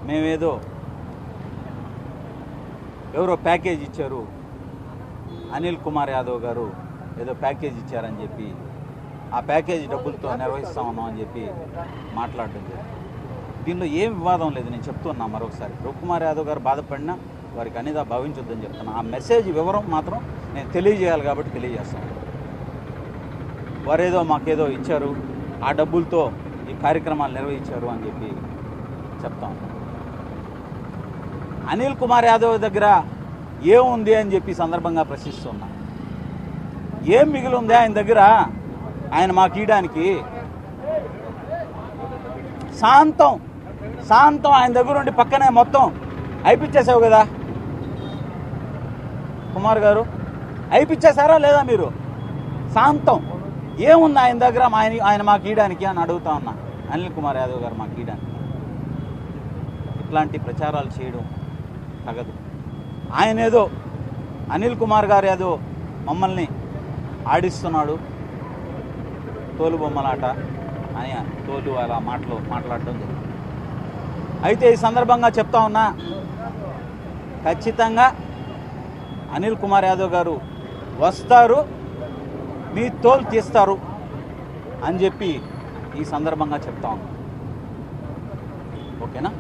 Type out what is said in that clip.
మేమేదో ఎవరో ప్యాకేజ్ ఇచ్చారు, అనిల్ కుమార్ యాదవ్ గారు ఏదో ప్యాకేజ్ ఇచ్చారని చెప్పి ఆ ప్యాకేజ్ డబ్బులతో నిర్వహిస్తా ఉన్నాం అని చెప్పి మాట్లాడడం జరిగింది. దీనిలో ఏం వివాదం లేదు. నేను చెప్తున్నా మరొకసారి, రవికుమార్ యాదవ్ గారు బాధపడినా వారికి అనేది భావించొద్దని చెప్తున్నా. ఆ మెసేజ్ వివరం మాత్రం నేను తెలియజేయాలి కాబట్టి తెలియజేస్తాను. వారేదో మాకేదో ఇచ్చారు, ఆ డబ్బులతో ఈ కార్యక్రమాలు నిర్వహించారు అని చెప్పి చెప్తాం. అనిల్ కుమార్ యాదవ్ దగ్గర ఏముంది అని చెప్పి సందర్భంగా ప్రశ్నిస్తున్నా. ఏం మిగిలి ఉంది ఆయన దగ్గర? ఆయన మాకు ఇయడానికి శాంతం ఆయన దగ్గర ఉండి పక్కనే మొత్తం అయిపిచ్చేసావు కదా కుమార్ గారు, అయిపిచ్చేసారా లేదా మీరు? శాంతం ఏముంది ఆయన దగ్గర ఆయన మాకు ఇయడానికి అని అడుగుతా ఉన్నా. అనిల్ కుమార్ యాదవ్ గారు మాకు ఇయడానికి ఇట్లాంటి ప్రచారాలు చేయడం తగదు. ఆయన ఏదో అనిల్ కుమార్ గారు ఏదో మమ్మల్ని ఆడిస్తున్నాడు, తోలు బొమ్మలాట అని తోలు అలా మాట్లాడడం జరిగింది. అయితే ఈ సందర్భంగా చెప్తా ఉన్నా, ఖచ్చితంగా అనిల్ కుమార్ యాదవ్ గారు వస్తారు, మీ తోలు తీస్తారు అని చెప్పి ఈ సందర్భంగా చెప్తా ఉన్నా. ఓకేనా?